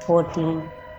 14।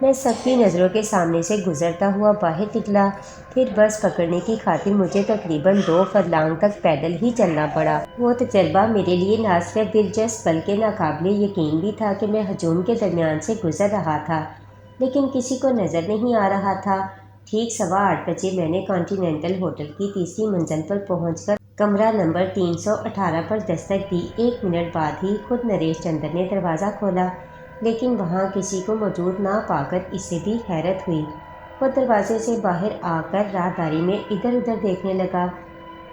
میں سب کی نظروں کے سامنے سے گزرتا ہوا باہر نکلا۔ پھر بس پکڑنے کی خاطر مجھے تقریباً 2 فرلانگ تک پیدل ہی چلنا پڑا۔ وہ تجربہ میرے لیے نہ صرف دلچسپ بلکہ ناقابل یقین بھی تھا کہ میں ہجوم کے درمیان سے گزر رہا تھا، لیکن کسی کو نظر نہیں آ رہا تھا۔ ٹھیک 8:15 بجے میں نے کانٹیننٹل ہوٹل کی تیسری منزل پر پہنچ کر کمرہ نمبر 318 پر دستک دی۔ 1 منٹ بعد ہی خود نریش چندر نے دروازہ کھولا، لیکن وہاں کسی کو موجود نہ پا کر اسے بھی حیرت ہوئی۔ وہ دروازے سے باہر آ کر راہداری میں ادھر ادھر دیکھنے لگا،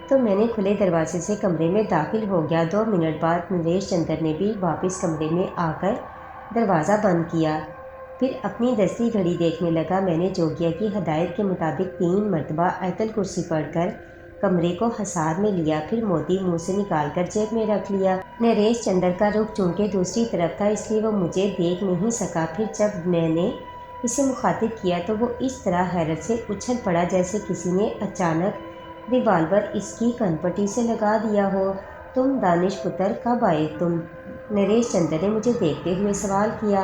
تو میں نے کھلے دروازے سے کمرے میں داخل ہو گیا۔ 2 منٹ بعد نریش چندر نے بھی واپس کمرے میں آ کر دروازہ بند کیا، پھر اپنی دستی گھڑی دیکھنے لگا۔ میں نے جوگیا کی ہدایت کے مطابق 3 مرتبہ آیت الکرسی پڑھ کر کمرے کو حصار میں لیا، پھر موتی منہ سے نکال کر جیب میں رکھ لیا۔ نریش چندر کا رخ چونکہ دوسری طرف تھا اس لیے وہ مجھے دیکھ نہیں سکا۔ پھر جب میں نے اسے مخاطب کیا تو وہ اس طرح حیرت سے اچھل پڑا جیسے کسی نے اچانک ریوالور اس کی کنپٹی سے لگا دیا ہو۔ تم دانش پتر کب آئے تم؟ نریش چندر نے مجھے دیکھتے ہوئے سوال کیا۔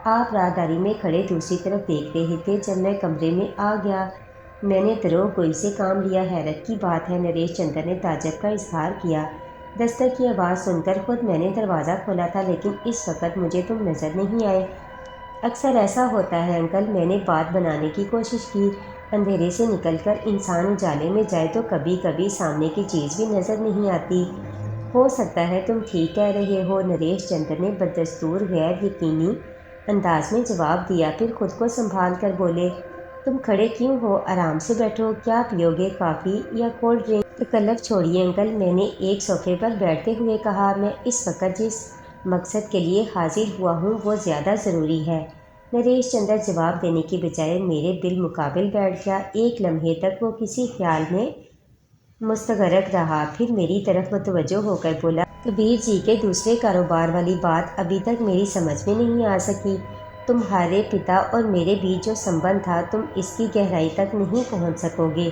آپ راہداری میں کھڑے دوسری طرف دیکھ رہے تھے جب میں کمرے میں آ گیا۔ میں نے دروغ گوئی سے کام لیا۔ حیرت کی بات ہے، نریش چندر نے تعجب کا اظہار کیا۔ دستک کی آواز سن کر خود میں نے دروازہ کھولا تھا، لیکن اس وقت مجھے تم نظر نہیں آئے۔ اکثر ایسا ہوتا ہے انکل، میں نے بات بنانے کی کوشش کی۔ اندھیرے سے نکل کر انسان اجالے میں جائے تو کبھی کبھی سامنے کی چیز بھی نظر نہیں آتی۔ ہو سکتا ہے تم ٹھیک کہہ رہے ہو، نریش چندر نے بدستور غیر یقینی انداز میں جواب دیا، پھر خود کو سنبھال کر بولے، تم کھڑے کیوں ہو؟ آرام سے بیٹھو، کیا پیو گے، کافی یا کولڈ ڈرنک؟ تکلف چھوڑیے انکل، میں نے ایک صوفے پر بیٹھتے ہوئے کہا۔ میں اس وقت جس مقصد کے لیے حاضر ہوا ہوں وہ زیادہ ضروری ہے۔ نریش چندر جواب دینے کی بجائے میرے بالمقابل بیٹھ گیا۔ ایک لمحے تک وہ کسی خیال میں مستغرق رہا، پھر میری طرف متوجہ ہو کر بولا، کبیر جی کے دوسرے کاروبار والی بات ابھی تک میری سمجھ میں نہیں آ سکی۔ تمہارے پتا اور میرے بیچ جو سنبندھ تھا تم اس کی گہرائی تک نہیں پہنچ سکو گے،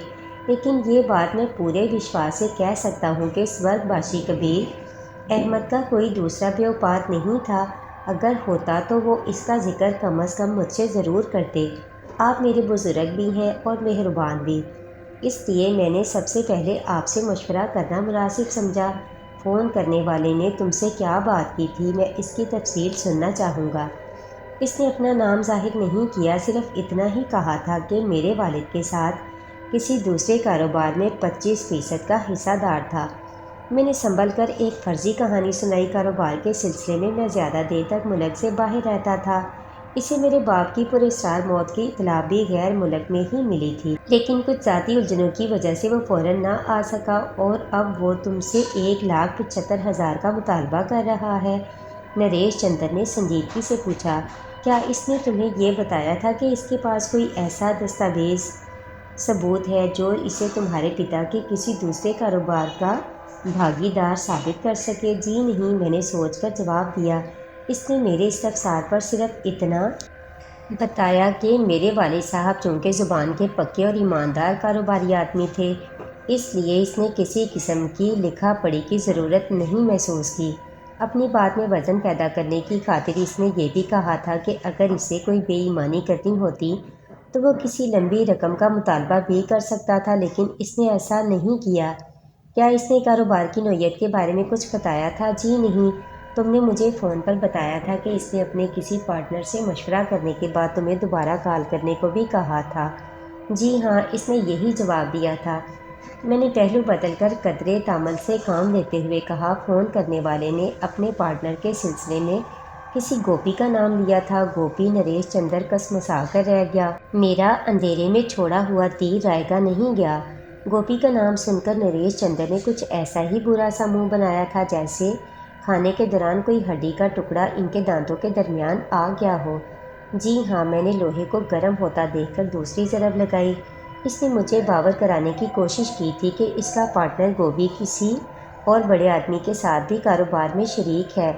لیکن یہ بات میں پورے وشواس سے کہہ سکتا ہوں کہ سورگ باشی کبیر احمد کا کوئی دوسرا بیوپات نہیں تھا۔ اگر ہوتا تو وہ اس کا ذکر کم از کم مجھ سے ضرور کرتے۔ آپ میرے بزرگ بھی ہیں اور مہربان بھی، اس لیے میں نے سب سے پہلے آپ سے مشورہ کرنا مناسب سمجھا۔ فون کرنے والے نے تم سے کیا بات کی تھی؟ میں اس کی تفصیل سننا چاہوں گا۔ اس نے اپنا نام ظاہر نہیں کیا، صرف اتنا ہی کہا تھا کہ میرے والد کے ساتھ کسی دوسرے کاروبار میں 25% کا حصہ دار تھا۔ میں نے سنبھل کر ایک فرضی کہانی سنائی۔ کاروبار کے سلسلے میں زیادہ دیر تک ملک سے باہر رہتا تھا۔ اسے میرے باپ کی پراسرار موت کی اطلاع بھی غیر ملک میں ہی ملی تھی، لیکن کچھ ذاتی الجھنوں کی وجہ سے وہ فوراً نہ آ سکا، اور اب وہ تم سے 1,75,000 کا مطالبہ کر رہا ہے۔ نریش چندر نے سنجیدگی سے پوچھا، کیا اس نے تمہیں یہ بتایا تھا کہ اس کے پاس کوئی ایسا دستاویز ثبوت ہے جو اسے تمہارے پتا کے کسی دوسرے کاروبار کا بھاگیدار ثابت کر سکے؟ جی نہیں، میں نے سوچ کر جواب دیا۔ اس نے میرے استفسار پر صرف اتنا بتایا کہ میرے والد صاحب چونکہ زبان کے پکے اور ایماندار کاروباری آدمی تھے، اس لیے اس نے کسی قسم کی لکھا پڑھی کی ضرورت نہیں محسوس کی۔ اپنی بات میں وزن پیدا کرنے کی خاطر اس نے یہ بھی کہا تھا کہ اگر اسے کوئی بے ایمانی کرنی ہوتی تو وہ کسی لمبی رقم کا مطالبہ بھی کر سکتا تھا، لیکن اس نے ایسا نہیں کیا۔ کیا اس نے کاروبار کی نوعیت کے بارے میں کچھ بتایا تھا؟ جی نہیں، تم نے مجھے فون پر بتایا تھا کہ اس نے اپنے کسی پارٹنر سے مشورہ کرنے کے بعد تمہیں دوبارہ کال کرنے کو بھی کہا تھا۔ جی ہاں، اس نے یہی جواب دیا تھا۔ میں نے پہلو بدل کر قدرے تامل سے کام لیتے ہوئے کہا، فون کرنے والے نے اپنے پارٹنر کے سلسلے میں کسی گوپی کا نام لیا تھا۔ گوپی؟ نریش چندر کسمسا کر رہ گیا۔ میرا اندھیرے میں چھوڑا ہوا تیر رائے گا نہیں گیا۔ گوپی کا نام سن کر نریش چندر نے کچھ ایسا ہی برا سا منہ بنایا تھا جیسے کھانے کے دوران کوئی ہڈی کا ٹکڑا ان کے دانتوں کے درمیان آ گیا ہو۔ جی ہاں، میں نے لوہے کو گرم ہوتا دیکھ کر دوسری ضرب لگائی۔ اس نے مجھے باور کرانے کی کوشش کی تھی کہ اس کا پارٹنر گوپی کسی اور بڑے آدمی کے ساتھ بھی کاروبار میں شریک ہے۔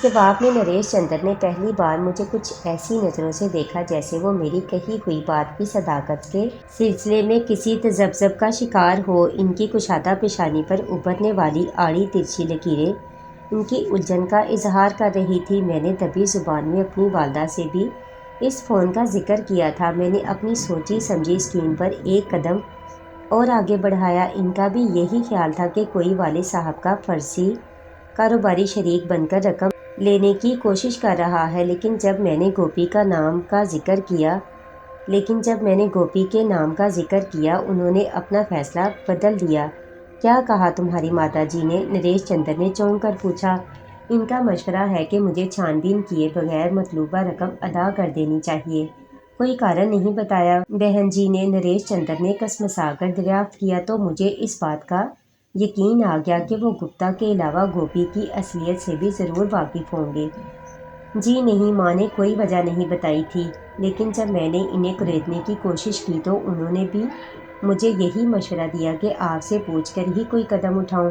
جواب میں نریش چندر نے پہلی بار مجھے کچھ ایسی نظروں سے دیکھا جیسے وہ میری کہی ہوئی بات کی صداقت کے سلسلے میں کسی تذبذب کا شکار ہو۔ ان کی کشادہ پیشانی پر ابھرنے والی آڑی ترچھی لکیریں ان کی الجھن کا اظہار کر رہی تھیں۔ میں نے دبی زبان میں اپنی والدہ سے بھی اس فون کا ذکر کیا تھا۔ میں نے اپنی سوچی سمجھی اسکیم پر ایک قدم اور آگے بڑھایا۔ ان کا بھی یہی خیال تھا کہ کوئی والد صاحب کا فرضی کاروباری شریک بن کر رقم لینے کی کوشش کر رہا ہے، لیکن جب میں نے گوپی کے نام کا ذکر کیا انہوں نے اپنا فیصلہ بدل دیا۔ کیا کہا تمہاری ماتا جی نے؟ نریش چندر نے چونک کر پوچھا۔ ان کا مشورہ ہے کہ مجھے چھان بین کیے بغیر مطلوبہ رقم ادا کر دینی چاہیے۔ کوئی کارن نہیں بتایا بہن جی نے؟ نریش چندر نے کسمسا کر دریافت کیا۔ تو مجھے اس بات کا یقین آ گیا کہ وہ گپتا کے علاوہ گوپی کی اصلیت سے بھی ضرور واقف ہوں گے۔ جی نہیں، ماں نے کوئی وجہ نہیں بتائی تھی، لیکن جب میں نے انہیں کریدنے کی کوشش کی تو انہوں نے بھی مجھے یہی مشورہ دیا کہ آپ سے پوچھ کر ہی کوئی قدم اٹھاؤں۔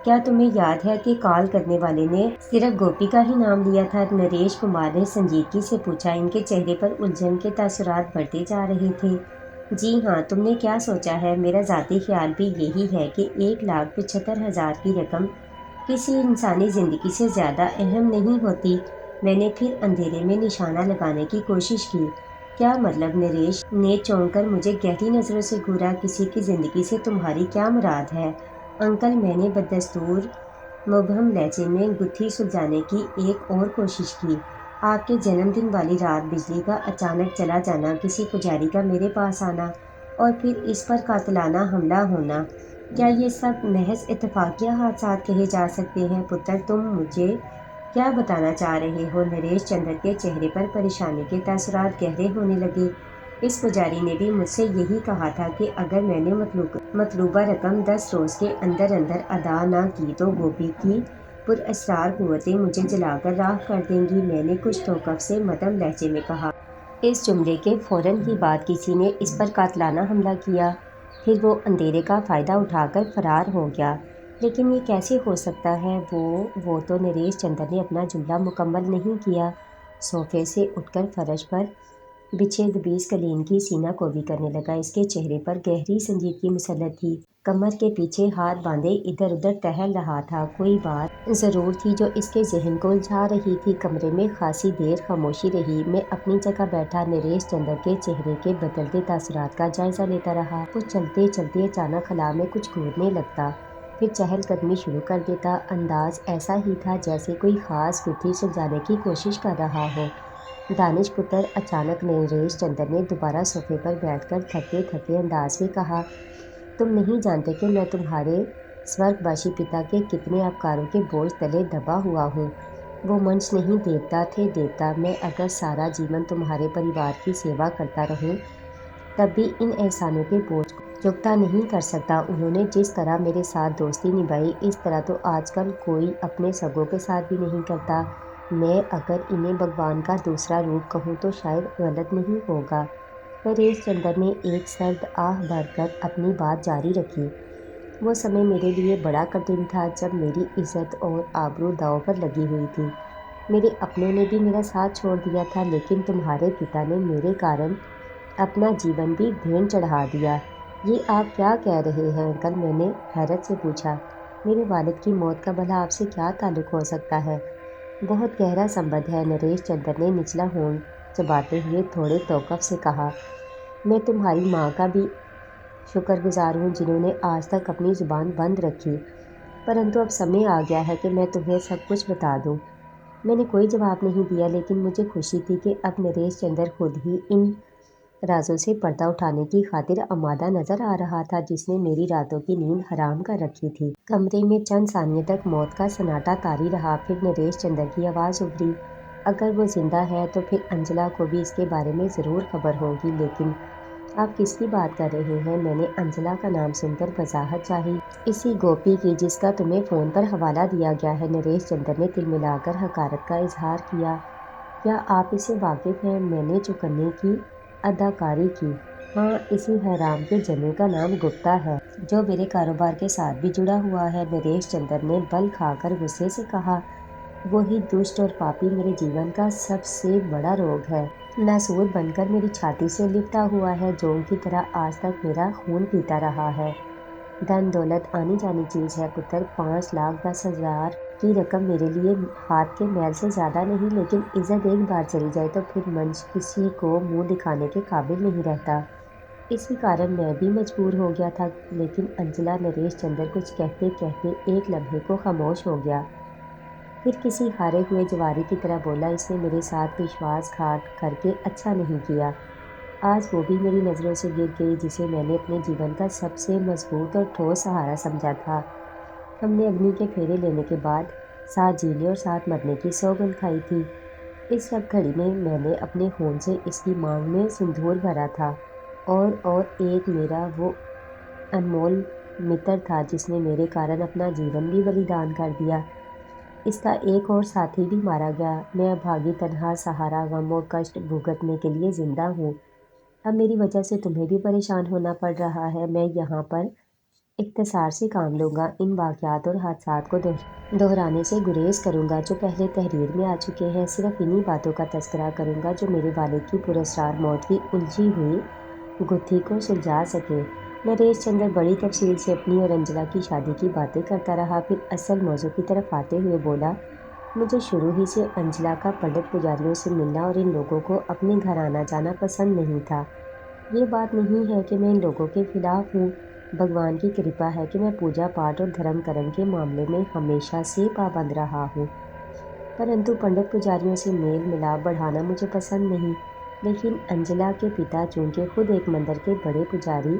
کیا تمہیں یاد ہے کہ کال کرنے والے نے صرف گوپی کا ہی نام لیا تھا؟ نریش کمار نے سنجیدگی سے پوچھا۔ ان کے چہرے پر الجھن کے تاثرات بڑھتے جا رہے تھے۔ جی ہاں، تم نے کیا سوچا ہے؟ میرا ذاتی خیال بھی یہی ہے کہ 1,75,000 کی رقم کسی انسانی زندگی سے زیادہ اہم نہیں ہوتی۔ میں نے پھر اندھیرے میں نشانہ لگانے کی کوشش کی۔ کیا مطلب؟ نریش نے چونک کر مجھے گہری نظروں سے گھورا۔ کسی کی زندگی سے تمہاری کیا مراد ہے انکل؟ میں نے بدستور مبہم لہجے میں گتھی سلجھانے کی ایک اور کوشش کی۔ آپ کے جنم دن والی رات بجلی کا اچانک چلا جانا، کسی پجاری کا میرے پاس آنا اور پھر اس پر قاتلانہ حملہ ہونا، کیا یہ سب محض اتفاقیہ حادثات کہے جا سکتے ہیں؟ پتر، تم مجھے کیا بتانا چاہ رہے ہو؟ نریش چندر کے چہرے پر پریشانی کے تاثرات گہرے ہونے لگے۔ اس پجاری نے بھی مجھ سے یہی کہا تھا کہ اگر میں نے مطلوبہ رقم 10 روز کے اندر اندر ادا نہ کی تو گوپی کی پراسرار قوتیں مجھے جلا کر راکھ کر دیں گی۔ میں نے کچھ توقف سے مدھم لہجے میں کہا۔ اس جملے کے فوراً ہی بعد کسی نے اس پر قاتلانہ حملہ کیا، پھر وہ اندھیرے کا فائدہ اٹھا کر فرار ہو گیا۔ لیکن یہ کیسے ہو سکتا ہے؟ وہ تو نریش چندر نے اپنا جملہ مکمل نہیں کیا۔ صوفے سے اٹھ کر فرش پر بچھے دبیس قالین کی سینہ کوبی کرنے لگا۔ اس کے چہرے پر گہری سنجیدگی مسلط تھی، کمر کے پیچھے ہاتھ باندھے ادھر ادھر ٹہل رہا تھا۔ کوئی بات ضرور تھی جو اس کے ذہن کو الجھا رہی تھی۔ کمرے میں خاصی دیر خاموشی رہی۔ میں اپنی جگہ بیٹھا نریش چندر کے چہرے کے بدلتے تاثرات کا جائزہ لیتا رہا۔ وہ چلتے چلتے اچانک خلا میں کچھ گھورنے لگتا، پھر چہل قدمی شروع کر دیتا۔ انداز ایسا ہی تھا جیسے کوئی خاص گتھی سلجھانے کی کوشش کر رہا ہو۔ دانش پتر، اچانک نریش چندر نے دوبارہ صوفے پر بیٹھ کر تھکے تھکے انداز میں کہا، تم نہیں جانتے کہ میں تمہارے سورگواشی پتا کے کتنے اپکاروں کے بوجھ تلے دبا ہوا ہوں۔ وہ منش نہیں، دیوتا تھے، دیوتا۔ میں اگر سارا جیون تمہارے پریوار کی سیوا کرتا رہوں تب بھی ان احسانوں کے بوجھ کو چکتا نہیں کر سکتا۔ انہوں نے جس طرح میرے ساتھ دوستی نبھائی اس طرح تو آج کل کوئی اپنے سگوں کے ساتھ بھی نہیں کرتا۔ میں اگر انہیں بھگوان کا دوسرا روپ کہوں تو شاید غلط نہیں ہوگا۔ نریش چندر نے ایک سرد آہ بھر کر اپنی بات جاری رکھی۔ وہ سمے میرے لیے بڑا کٹھن تھا جب میری عزت اور آبرو داؤ پر لگی ہوئی تھی۔ میرے اپنوں نے بھی میرا ساتھ چھوڑ دیا تھا، لیکن تمہارے پتا نے میرے کارن اپنا جیون بھی بھین چڑھا دیا۔ یہ آپ کیا کہہ رہے ہیں انکل؟ میں نے حیرت سے پوچھا۔ میرے والد کی موت کا بھلا آپ سے کیا تعلق ہو سکتا ہے؟ بہت گہرا سمبندھ ہے، نریش چندر نے نچلا ہونٹ چباتے ہوئے تھوڑے توقف سے کہا۔ میں تمہاری ماں کا بھی شکر گزار ہوں جنہوں نے آج تک اپنی زبان بند رکھی، پرنتو اب سمے آ گیا ہے کہ میں تمہیں سب کچھ بتا دوں۔ میں نے کوئی جواب نہیں دیا، لیکن مجھے خوشی تھی کہ اب نریش چندر خود ہی ان رازوں سے پردہ اٹھانے کی خاطر آمادہ نظر آ رہا تھا جس نے میری راتوں کی نیند حرام کر رکھی تھی۔ کمرے میں چند ثانیے تک موت کا سناٹا طاری رہا، پھر نریش چندر کی آواز ابھری، اگر وہ زندہ ہے تو پھر انجلا کو بھی اس کے بارے میں ضرور خبر ہوگی۔ لیکن آپ کس کی بات کر رہے ہیں؟ میں نے انجلا کا نام سن کر وضاحت چاہی۔ اسی گوپی کی جس کا تمہیں فون پر حوالہ دیا گیا ہے۔ نریش چندر نے تلملا کر حقارت کا اظہار کیا۔ کیا آپ اس سے واقف ہیں؟ میں نے چوکنے کی اداکاری کی۔ ہاں، اسی حرام کے جنوں کا نام گپتا ہے جو میرے کاروبار کے ساتھ بھی جڑا ہوا ہے، نریش چندر نے بل کھا کر غصے سے کہا۔ وہی دشٹ اور پاپی میرے جیون کا سب سے بڑا روگ ہے، ناسور بن کر میری چھاتی سے لپٹا ہوا ہے، جونگ کی طرح آج تک میرا خون پیتا رہا ہے۔ دھن دولت آنی جانی چیز ہے پتر، 5,10,000 کی رقم میرے لیے ہاتھ کے میل سے زیادہ نہیں، لیکن عزت ایک بار چلی جائے تو پھر منچ کسی کو منہ دکھانے کے قابل نہیں رہتا۔ اسی کارن میں بھی مجبور ہو گیا تھا، لیکن انجلا نریش چندر کچھ کہتے کہتے ایک لمحے کو خاموش ہو گیا۔ پھر کسی ہارے ہوئے جواری کی طرح بولا، اس نے میرے ساتھ وشواس گھاٹ کر کے اچھا نہیں کیا۔ آج وہ بھی میری نظروں سے گر گئی جسے میں نے اپنے جیون کا سب سے مضبوط اور ٹھوس سہارا سمجھا تھا۔ ہم نے اگنی کے پھیرے لینے کے بعد ساتھ جینے اور ساتھ مرنے کی سوگند کھائی تھی۔ اس وقت گھڑی میں نے اپنے خون سے اس کی مانگ میں سندور بھرا تھا، اور ایک میرا وہ انمول متر تھا جس نے میرے کارن اپنا جیون بھی بلیدان کر دیا۔ اس کا ایک اور ساتھی بھی مارا گیا۔ میں ابھاگی تنہا سہارا غم و کشٹ بھگتنے کے لیے زندہ ہوں۔ اب میری وجہ سے تمہیں بھی پریشان ہونا پڑ رہا ہے۔ میں یہاں پر اختصار سے کام لوں گا، ان واقعات اور حادثات کو دہرانے سے گریز کروں گا جو پہلے تحریر میں آ چکے ہیں۔ صرف انہی باتوں کا تذکرہ کروں گا جو میرے والد کی پراسرار موت کی الجھی ہوئی گتھی کو سلجھا سکے۔ نریش چندر بڑی تفصیل سے اپنی اور انجلا کی شادی کی باتیں کرتا رہا، پھر اصل موضوع کی طرف آتے ہوئے بولا، مجھے شروع ہی سے انجلا کا پنڈت پجاریوں سے ملنا اور ان لوگوں کو اپنے گھر آنا جانا پسند نہیں تھا۔ یہ بات نہیں ہے کہ میں ان لوگوں کے خلاف ہوں، بھگوان کی کرپا ہے کہ میں پوجا پاٹ اور دھرم کرم کے معاملے میں ہمیشہ سے پابند رہا ہوں، پرنتو پنڈت پجاریوں سے میل ملاپ بڑھانا مجھے پسند نہیں۔ لیکن انجلا کے پتا چونکہ خود ایک مندر کے بڑے پجاری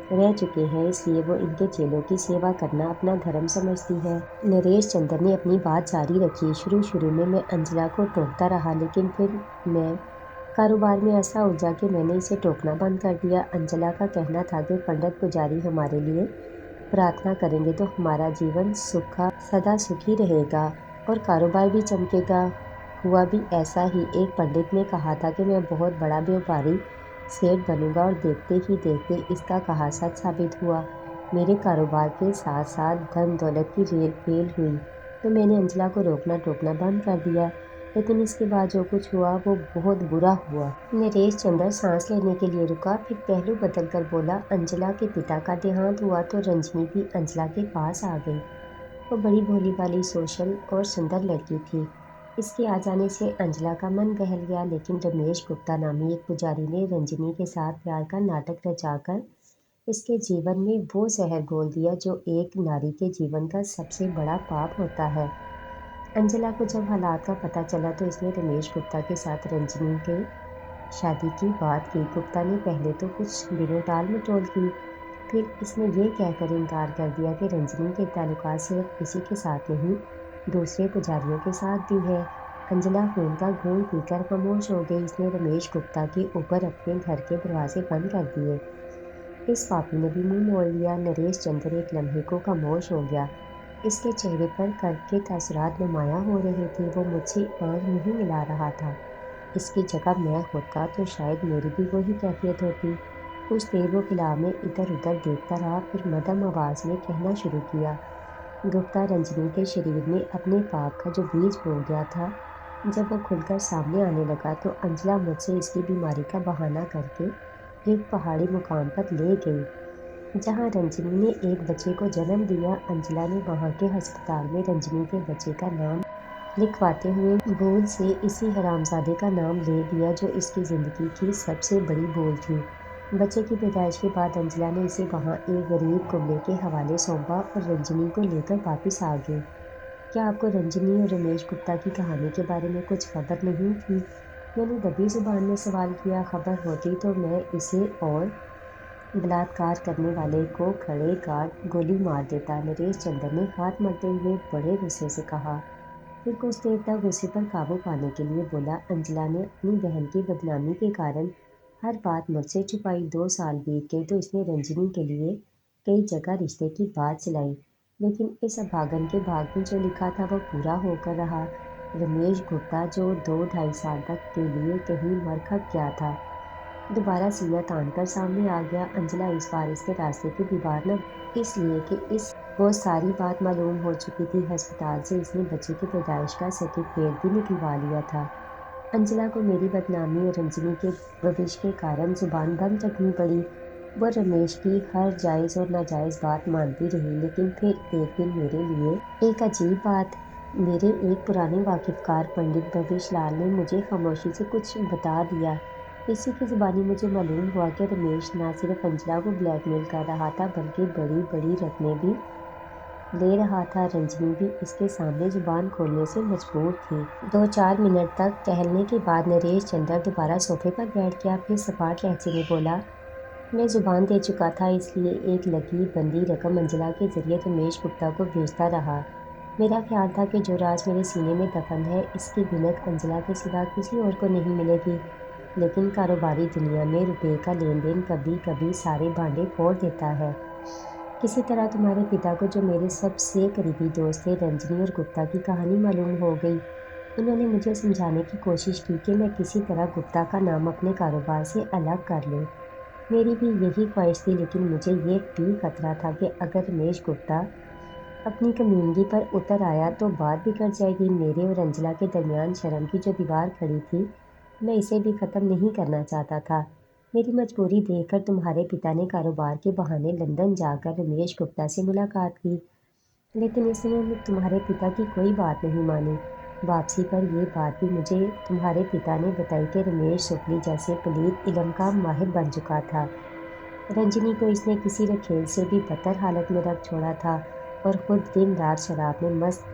رہ چکے ہیں، اس لیے وہ ان کے چیلوں کی سیوا کرنا اپنا دھرم سمجھتی ہے۔ نریش چندر نے اپنی بات جاری رکھی، شروع میں انجلا کو ٹوکتا رہا، لیکن پھر میں کاروبار میں ایسا الجھا کہ میں نے اسے ٹوکنا بند کر دیا۔ انجلا کا کہنا تھا کہ پنڈت پجاری ہمارے لیے پرارتھنا کریں گے تو ہمارا جیون سدا سکھی رہے گا اور کاروبار بھی چمکے گا۔ ہوا بھی ایسا ہی۔ ایک پنڈت نے کہا تھا کہ میں بہت بڑا بیوپاری سیٹھ بنوں گا، اور دیکھتے ہی دیکھتے اس کا کہا سچ ثابت ہوا۔ میرے کاروبار کے ساتھ ساتھ دھن دولت کی ریل پیل ہوئی تو میں نے انجلا کو روکنا ٹوکنا بند کر دیا، لیکن اس کے بعد جو کچھ ہوا وہ بہت برا ہوا۔ نریش چندر سانس لینے کے لیے رکا، پھر پہلو بدل کر بولا، انجلا کے پتا کا دیہانت ہوا تو رنجنی بھی انجلا کے پاس آ گئی۔ وہ بڑی بھولی بھالی سوشل اور سندر لڑکی تھی۔ اس کے آ جانے سے انجلا کا من بہل گیا، لیکن رمیش گپتا نامی ایک پجاری نے رنجنی کے ساتھ پیار کا ناٹک رچا کر اس کے جیون میں وہ زہر گھول دیا جو ایک ناری کے جیون کا سب سے بڑا پاپ ہوتا ہے۔ انجلا کو جب حالات کا پتہ چلا تو اس نے رمیش گپتا کے ساتھ رنجنی کے شادی کی بات کی۔ گپتا نے پہلے تو کچھ دنوں ٹال مٹول کی، پھر اس نے یہ کہہ کر انکار کر دیا کہ رنجنی کے تعلقات صرف اسی کے ساتھ نہیں، دوسرے پجاریوں کے ساتھ بھی ہے۔ انجلا خون کا گھونٹ پی کر خاموش ہو گئی۔ اس نے رمیش گپتا کے اوپر اپنے گھر کے دروازے بند کر دیے۔ اس پاپی نے بھی منہ موڑ لیا۔ نریش چندر ایک لمحے کو خاموش ہو گیا۔ اس کے چہرے پر کرب کے تاثرات نمایاں ہو رہے تھے۔ وہ مجھ سے آنکھ نہیں ملا رہا تھا۔ اس کی جگہ میں ہوتا تو شاید میری بھی وہی کیفیت ہوتی۔ کچھ دیر وہ خلا میں ادھر ادھر دیکھتا رہا، پھر مدھم آواز میں کہنا شروع کیا، گپتا رنجنی کے شریر میں اپنے پاپ کا جو بیج بو گیا تھا، جب وہ کھل کر سامنے آنے لگا تو انجلا مجھ سے اس کی بیماری کا بہانہ کر کے ایک پہاڑی مقام پر لے گئی جہاں رنجنی نے ایک بچے کو جنم دیا۔ انجلا نے وہاں کے ہسپتال میں رنجنی کے بچے کا نام لکھواتے ہوئے بھول سے اسی حرامزادے کا نام لے دیا جو اس کی زندگی کی سب سے بڑی بھول تھی۔ بچے کی پیدائش کے بعد انجلا نے اسے وہاں ایک غریب قبیلے کے حوالے سونپا اور رنجنی کو لے کر واپس آ گئی۔ کیا آپ کو رنجنی اور رمیش گپتا کی کہانی کے بارے میں کچھ خبر نہیں تھی؟ میں نے دبی زبان میں سوال کیا۔ خبر ہوتی تو میں اسے اور بلاత్కాر کرنے والے کو کھڑے گاڑ گولی مار دیتا، نریش چندر نے ہاتھ ملتے ہوئے بڑے غصے سے کہا۔ پھر کچھ دیر تک غصے پر قابو پانے کے لیے بولا، انجلا نے اپنی بہن کی بدنامی کے کارن ہر بات مجھ سے چھپائی۔ 2 سال بیت گئے تو اس نے رنجنی کے لیے کئی جگہ رشتے کی بات چلائی، لیکن اس ابھاگن کے بھاگ میں جو لکھا تھا وہ پورا ہو کر رہا۔ رمیش گپتا جو 2-2.5 سال تک کے لیے کہیں مر کھپ گیا تھا، دوبارہ سینہ تان کر سامنے آ گیا۔ انجلا اس بار اس کے راستے کی دیوار نہ بنی، اس لیے کہ اس کو ساری بات معلوم ہو چکی تھی۔ ہسپتال سے اس نے بچے کی پیدائش کا سرٹیفکیٹ بھی نکلوا لیا تھا۔ انجلا کو میری بدنامی اور رنجنی کے روش کے کارن زبان بند رکھنی پڑی۔ وہ رمیش کی ہر جائز اور ناجائز بات مانتی رہی، لیکن پھر ایک دن میرے لیے ایک عجیب بات میرے ایک پرانے واقف کار پنڈت بھویش لال نے مجھے خاموشی سے کچھ بتا دیا۔ اسی کی زبانی مجھے معلوم ہوا کہ رمیش نہ صرف انجلا کو بلیک میل کر رہا تھا بلکہ بڑی بڑی رقمیں بھی لے رہا تھا۔ رنجنی بھی اس کے سامنے زبان کھولنے سے مجبور تھی۔ 2-4 منٹ تک ٹہلنے کے بعد نریش چندر دوبارہ صوفے پر بیٹھ گیا، پھر سپاٹ لہجے میں بولا، میں زبان دے چکا تھا، اس لیے ایک لکی بندی رقم انجلا کے ذریعے رمیش گپتا کو بھیجتا رہا۔ میرا خیال تھا کہ جو راز میرے سینے میں دفن ہے اس کی بھنک انجلا کے سوا کسی اور کو نہیں ملے گی، لیکن کاروباری دنیا میں روپے کا لین دین کبھی کبھی سارے بھانڈے پھوڑ دیتا ہے۔ کسی طرح تمہارے پتا کو، جو میرے سب سے قریبی دوست تھے، رنجنی اور گپتا کی کہانی معلوم ہو گئی۔ انہوں نے مجھے سمجھانے کی کوشش کی کہ میں کسی طرح گپتا کا نام اپنے کاروبار سے الگ کر لوں۔ میری بھی یہی خواہش تھی، لیکن مجھے یہ بھی خطرہ تھا کہ اگر رمیش گپتا اپنی کمینگی پر اتر آیا تو بات بگڑ جائے گی۔ میرے اور انجلا کے درمیان شرم کی جو دیوار کھڑی تھی، میں اسے بھی ختم نہیں کرنا چاہتا تھا۔ میری مجبوری دیکھ کر تمہارے پتا نے کاروبار کے بہانے لندن جا کر رمیش گپتا سے ملاقات کی، لیکن اس نے تمہارے پتا کی کوئی بات نہیں مانی۔ واپسی پر یہ بات بھی مجھے تمہارے پتا نے بتائی کہ رمیش سفلی جیسے پلیت علم کا ماہر بن چکا تھا۔ رنجنی کو اس نے کسی رکھیل سے بھی بدتر حالت میں رکھ چھوڑا تھا اور خود دن رات شراب میں مست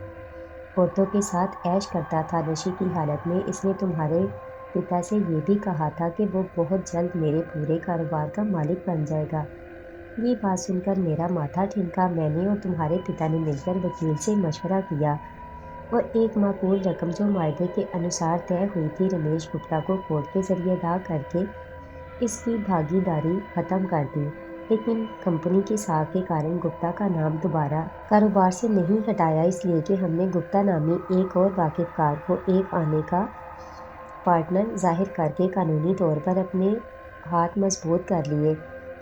عورتوں کے ساتھ عیش کرتا تھا۔ نشے کی حالت میں اس نے تمہارے پتا سے یہ بھی کہا تھا کہ وہ بہت جلد میرے پورے کاروبار کا مالک بن جائے گا۔ یہ بات سن کر میرا ماتھا ٹھنکا۔ میں نے اور تمہارے پتا نے مل کر وکیل سے مشورہ کیا اور ایک معقول رقم جو معاہدے کے انوسار طے ہوئی تھی، رمیش گپتا کو کورٹ کے ذریعے ادا کر کے اس کی بھاگی داری ختم کر دی۔ لیکن کمپنی کی ساکھ کے کارن گپتا کا نام دوبارہ کاروبار سے نہیں ہٹایا، اس لیے کہ ہم نے گپتا نامی ایک اور واقف کار کو ایک آنے کا پارٹنر ظاہر کر کے قانونی طور پر اپنے ہاتھ مضبوط کر لیے۔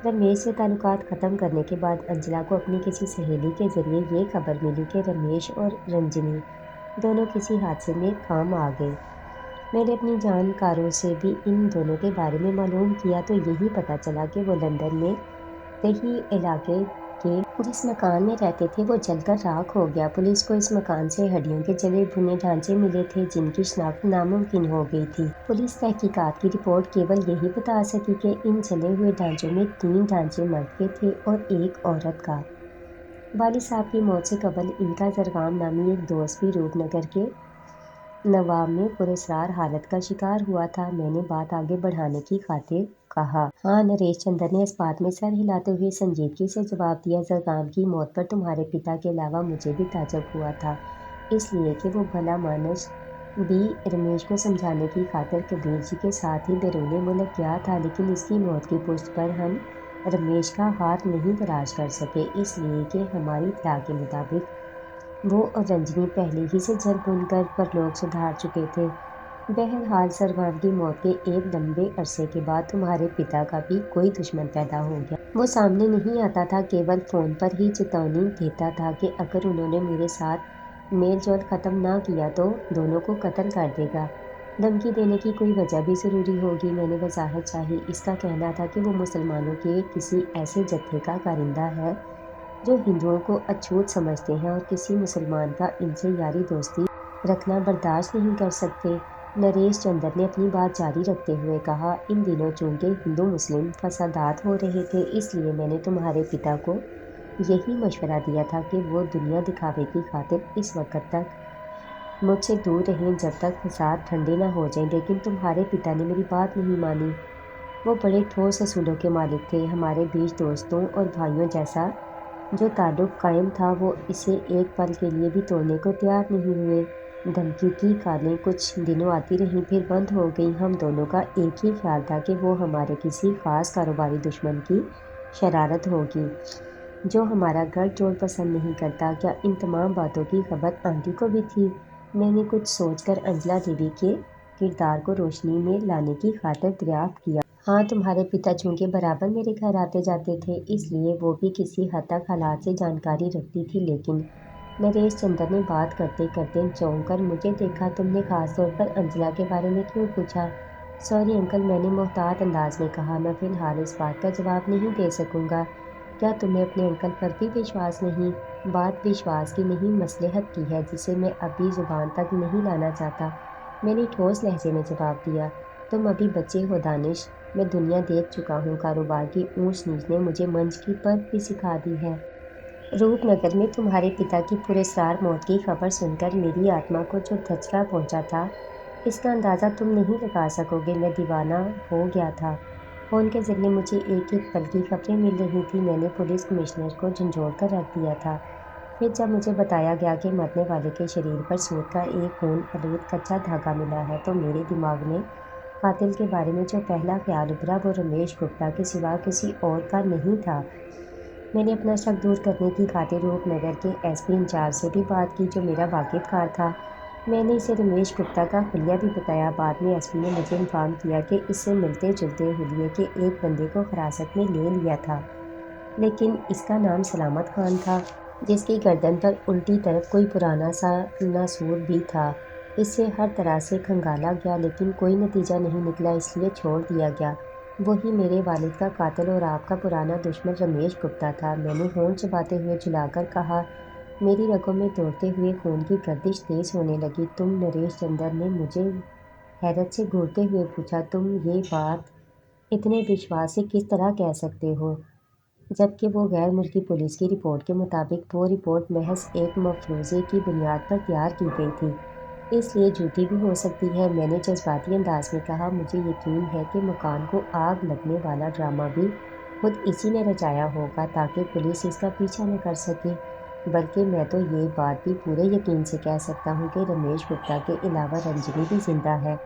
رمیش سے تعلقات ختم کرنے کے بعد انجلا کو اپنی کسی سہیلی کے ذریعے یہ خبر ملی کہ رمیش اور رنجنی دونوں کسی حادثے میں کام آ گئے۔ میں نے اپنی جانکاروں سے بھی ان دونوں کے بارے میں معلوم کیا تو یہی پتہ چلا کہ وہ لندن میں دیہی علاقے کے جس مکان میں رہتے تھے وہ جل کر راکھ ہو گیا۔ پولیس کو اس مکان سے ہڈیوں کے جلے بھنے ڈھانچے ملے تھے جن کی شناخت ناممکن ہو گئی تھی۔ پولیس تحقیقات کی رپورٹ کیول یہی بتا سکی کہ ان جلے ہوئے ڈھانچوں میں 3 ڈھانچے مرد کے تھے اور ایک عورت کا۔ والد صاحب کی موت سے قبل ان کا زرغام نامی ایک دوست بھی روپ نگر کے نواب میں پراسرار حالت کا شکار ہوا تھا۔ میں نے بات آگے بڑھانے کی خاطر کہا، ہاں۔ نریش چندر نے اس بات میں سر ہلاتے ہوئے سنجیدگی سے جواب دیا، زرغام کی موت پر تمہارے پتا کے علاوہ مجھے بھی تعجب ہوا تھا، اس لیے کہ وہ بھلا مانس بھی رمیش کو سمجھانے کی خاطر کبیر جی کے ساتھ ہی بیرون ملک گیا تھا، لیکن اس کی موت کی پشت پر ہم رمیش کا ہاتھ نہیں تلاش کر سکے، اس لیے کہ ہماری اطلاع کے مطابق وہ اور رنجنی پہلے ہی سے جل بھن کر پرلوک سدھار چکے تھے۔ بہرحال زرغام کی موت کے ایک لمبے عرصے کے بعد تمہارے پتا کا بھی کوئی دشمن پیدا ہو گیا۔ وہ سامنے نہیں آتا تھا، کیول فون پر ہی چتونی دیتا تھا کہ اگر انہوں نے میرے ساتھ میل جول ختم نہ کیا تو دونوں کو قتل کر دے گا۔ دھمکی دینے کی کوئی وجہ بھی ضروری ہوگی۔ میں نے وضاحت چاہی۔ اس کا کہنا تھا کہ وہ مسلمانوں کے کسی ایسے جتھے کا کارندہ ہے جو ہندوؤں کو اچھوت سمجھتے ہیں اور کسی مسلمان کا ان سے یاری دوستی رکھنا برداشت نہیں کر سکتے۔ نریش چندر نے اپنی بات جاری رکھتے ہوئے کہا، ان دنوں چونکہ ہندو مسلم فسادات ہو رہے تھے، اس لیے میں نے تمہارے پتا کو یہی مشورہ دیا تھا کہ وہ دنیا دکھاوے کی خاطر اس وقت تک مجھ سے دور رہیں جب تک فساد ٹھنڈے نہ ہو جائیں، لیکن تمہارے پتا نے میری بات نہیں مانی۔ وہ بڑے ٹھوس اصولوں کے مالک تھے۔ ہمارے بیچ دوستوں اور بھائیوں جیسا جو تعلق قائم تھا وہ اسے ایک پل کے لیے بھی توڑنے کو تیار نہیں ہوئے۔ دھمکی کی کالیں کچھ دنوں آتی رہیں، پھر بند ہو گئیں۔ ہم دونوں کا ایک ہی خیال تھا کہ وہ ہمارے کسی خاص کاروباری دشمن کی شرارت ہوگی جو ہمارا گٹھ جوڑ پسند نہیں کرتا۔ کیا ان تمام باتوں کی خبر آنٹی کو بھی تھی؟ میں نے کچھ سوچ کر انجلا دیوی کے کردار کو روشنی میں لانے کی خاطر دریافت کیا۔ ہاں، تمہارے پتا چونکہ برابر میرے گھر آتے جاتے تھے، اس لیے وہ بھی کسی حد تک حالات سے جانکاری رکھتی تھی، لیکن نریش چندر نے بات کرتے کرتے چونک کر مجھے دیکھا۔ تم نے خاص طور پر انجلا کے بارے میں کیوں پوچھا؟ سوری انکل، میں نے محتاط انداز میں کہا، میں فی الحال اس بات کا جواب نہیں دے سکوں گا کیا تمہیں اپنے انکل پر بھی وشواس نہیں؟ بات وشواس کی نہیں، مصلحت کی ہے، جسے میں ابھی زبان تک نہیں لانا چاہتا۔ میں نے ٹھوس لہجے میں جواب دیا۔ تم ابھی بچے ہو دانش، میں دنیا دیکھ چکا ہوں، کاروبار کی اونچ نیچ نے مجھے منچ کی پرکھ بھی سکھا دی ہے۔ روپ نگر میں تمہارے پتا کی پراسرار موت کی خبر سن کر میری آتما کو جو دھچکا پہنچا تھا، اس کا اندازہ تم نہیں لگا سکو گے۔ میں دیوانہ ہو گیا تھا۔ فون کے ذریعے مجھے ایک ایک پل کی خبریں مل رہی تھیں۔ میں نے پولیس کمشنر کو جھنجھوڑ کر رکھ دیا تھا۔ پھر جب مجھے بتایا گیا کہ مرنے والے کے شریر پر سود کا ایک خون آلود کچا دھاگا ملا ہے، تو میرے دماغ میں قاتل کے بارے میں جو پہلا خیال ابھرا وہ رمیش گپتا کے سوا کسی اور کا نہیں تھا۔ میں نے اپنا شک دور کرنے کی خاطر روپ نگر کے ایس پی انچارج سے بھی بات کی، جو میرا واقف کار تھا۔ میں نے اسے رمیش گپتا کا حلیہ بھی بتایا۔ بعد میں ایس پی نے مجھے انفارم کیا کہ اس سے ملتے جلتے حلیے کے ایک بندے کو حراست میں لے لیا تھا، لیکن اس کا نام سلامت خان تھا، جس کی گردن پر الٹی طرف کوئی پرانا سا ناسور بھی تھا۔ اس سے ہر طرح سے کھنگالا گیا، لیکن کوئی نتیجہ نہیں نکلا، اس لیے چھوڑ دیا گیا۔ وہی میرے والد کا قاتل اور آپ کا پرانا دشمن رمیش گپتا تھا۔ میں نے ہونٹ چباتے ہوئے جھلا کر کہا۔ میری رگوں میں دوڑتے ہوئے خون کی گردش تیز ہونے لگی۔ تم؟ نریش چندر نے مجھے حیرت سے گھورتے ہوئے پوچھا۔ تم یہ بات اتنے وشواس سے کس طرح کہہ سکتے ہو، جبکہ وہ غیر ملکی پولیس کی رپورٹ کے مطابق وہ رپورٹ محض ایک مفروضے کی بنیاد پر تیار کی گئی تھی، اس لیے جھوٹی بھی ہو سکتی ہے؟ میں نے جذباتی انداز میں کہا۔ مجھے یقین ہے کہ مکان کو آگ لگنے والا ڈرامہ بھی خود اسی نے رچایا ہوگا تاکہ پولیس اس کا پیچھا نہ کر سکے، بلکہ میں تو یہ بات بھی پورے یقین سے کہہ سکتا ہوں کہ رمیش گپتا کے علاوہ رنجنی بھی زندہ ہے۔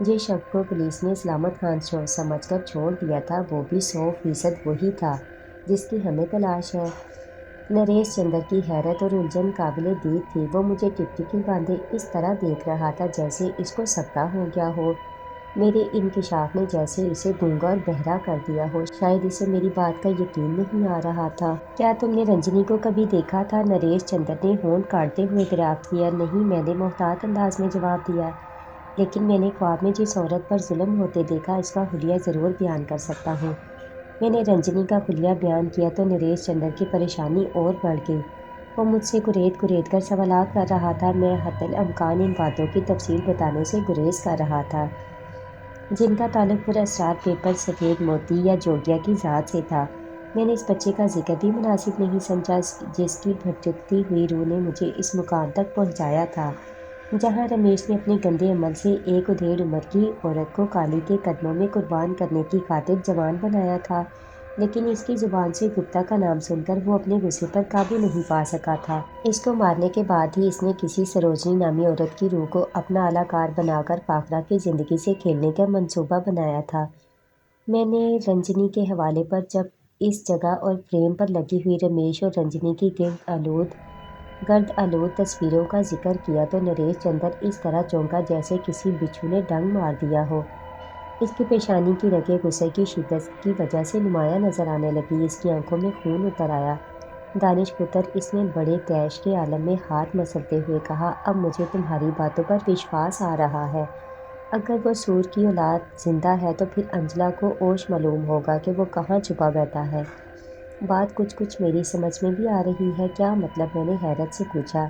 جس شخص کو پولیس نے سلامت خان سمجھ کر چھوڑ دیا تھا، وہ بھی 100% وہی تھا جس کی ہمیں تلاش ہے۔ نریش چندر کی حیرت اور الجھن قابل دید تھی۔ وہ مجھے ٹکٹکی باندھے اس طرح دیکھ رہا تھا جیسے اس کو سکتہ ہو گیا ہو۔ میرے انکشاف نے جیسے اسے گونگا اور بہرا کر دیا ہو، شاید اسے میری بات کا یقین نہیں آ رہا تھا۔ کیا تم نے رنجنی کو کبھی دیکھا تھا؟ نریش چندر نے ہونٹ کاٹتے ہوئے دریافت کیا۔ نہیں، میں نے محتاط انداز میں جواب دیا، لیکن میں نے خواب میں جس عورت پر ظلم ہوتے دیکھا، اس کا حلیہ ضرور بیان کر سکتا ہوں۔ میں نے رنجنی کا حلیہ بیان کیا تو نریش چندر کی پریشانی اور بڑھ گئی۔ وہ مجھ سے گریز گریز کر سوالات کر رہا تھا۔ میں حتی الامکان ان باتوں کی تفصیل بتانے سے گریز کر رہا تھا جن کا تعلق پراسرار پیپر سفید موتی یا جوگیا کی ذات سے تھا۔ میں نے اس بچے کا ذکر بھی مناسب نہیں سمجھا جس کی بھٹکتی ہوئی روح نے مجھے اس مقام تک پہنچایا تھا جہاں رمیش نے اپنے گندے عمل سے ایک ادھیڑ عمر کی عورت کو کالی کے قدموں میں قربان کرنے کی خاطر جوان بنایا تھا، لیکن اس کی زبان سے گپتا کا نام سن کر وہ اپنے غصے پر قابو نہیں پا سکا تھا۔ اس کو مارنے کے بعد ہی اس نے کسی سروجنی نامی عورت کی روح کو اپنا اعلی کار بنا کر پاکرا کی زندگی سے کھیلنے کا منصوبہ بنایا تھا۔ میں نے رنجنی کے حوالے پر جب اس جگہ اور فریم پر لگی ہوئی رمیش اور رنجنی کی گرد آلود تصویروں کا ذکر کیا تو نریش چندر اس طرح چونکا جیسے کسی بچھو نے ڈنک مار دیا ہو۔ اس کی پیشانی کی رگیں غصے کی شدت کی وجہ سے نمایاں نظر آنے لگی۔ اس کی آنکھوں میں خون اتر آیا۔ دانش پتر، اس نے بڑے طیش کے عالم میں ہاتھ مسلتے ہوئے کہا، اب مجھے تمہاری باتوں پر وشواس آ رہا ہے۔ اگر وہ سور کی اولاد زندہ ہے تو پھر انجلا کو اوش معلوم ہوگا کہ وہ کہاں چھپا بیٹھا ہے۔ بات کچھ میری سمجھ میں بھی آ رہی ہے۔ کیا مطلب؟ میں نے حیرت سے پوچھا۔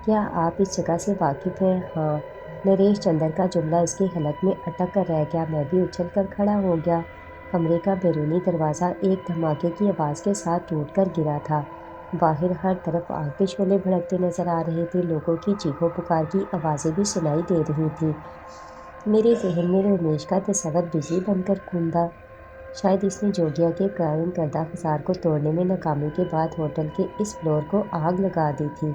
کیا آپ اس جگہ سے واقف ہیں؟ ہاں۔ نریش چندر کا جملہ اس کے حلق میں اٹک کر رہ گیا۔ میں بھی اچھل کر کھڑا ہو گیا۔ کمرے کا بیرونی دروازہ ایک دھماکے کی آواز کے ساتھ ٹوٹ کر گرا تھا۔ باہر ہر طرف آگ کے شعلے بھڑکتے نظر آ رہے تھے۔ لوگوں کی چیخو پکار کی آوازیں بھی سنائی دے رہی تھیں۔ میرے ذہن میں رمیش کا تصور بجلی بن کر گھومتا۔ شاید اس نے جوگیا کے قائم کردہ حصار کو توڑنے میں ناکامی کے بعد ہوٹل کے اس فلور کو آگ لگا دی تھی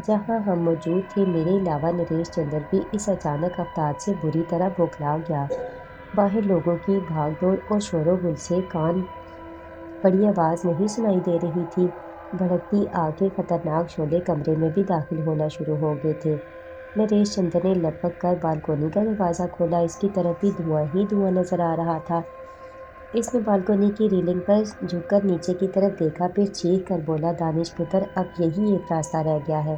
جہاں ہم موجود تھے۔ میرے علاوہ نریش چندر بھی اس اچانک آفات سے بری طرح بوکھلا گیا۔ باہر لوگوں کی بھاگ دوڑ اور شور و غل سے کان پڑی آواز نہیں سنائی دے رہی تھی۔ بھڑکتی آگ کے خطرناک شعلے کمرے میں بھی داخل ہونا شروع ہو گئے تھے۔ نریش چندر نے لپک کر بالکونی کا دروازہ کھولا۔ اس کی طرف بھی دھواں ہی دھواں نظر آ رہا تھا۔ اس نے بالکونی کی ریلنگ پر جھک کر نیچے کی طرف دیکھا، پھر چیخ کر بولا، دانش پتر، اب یہی ایک راستہ رہ گیا ہے۔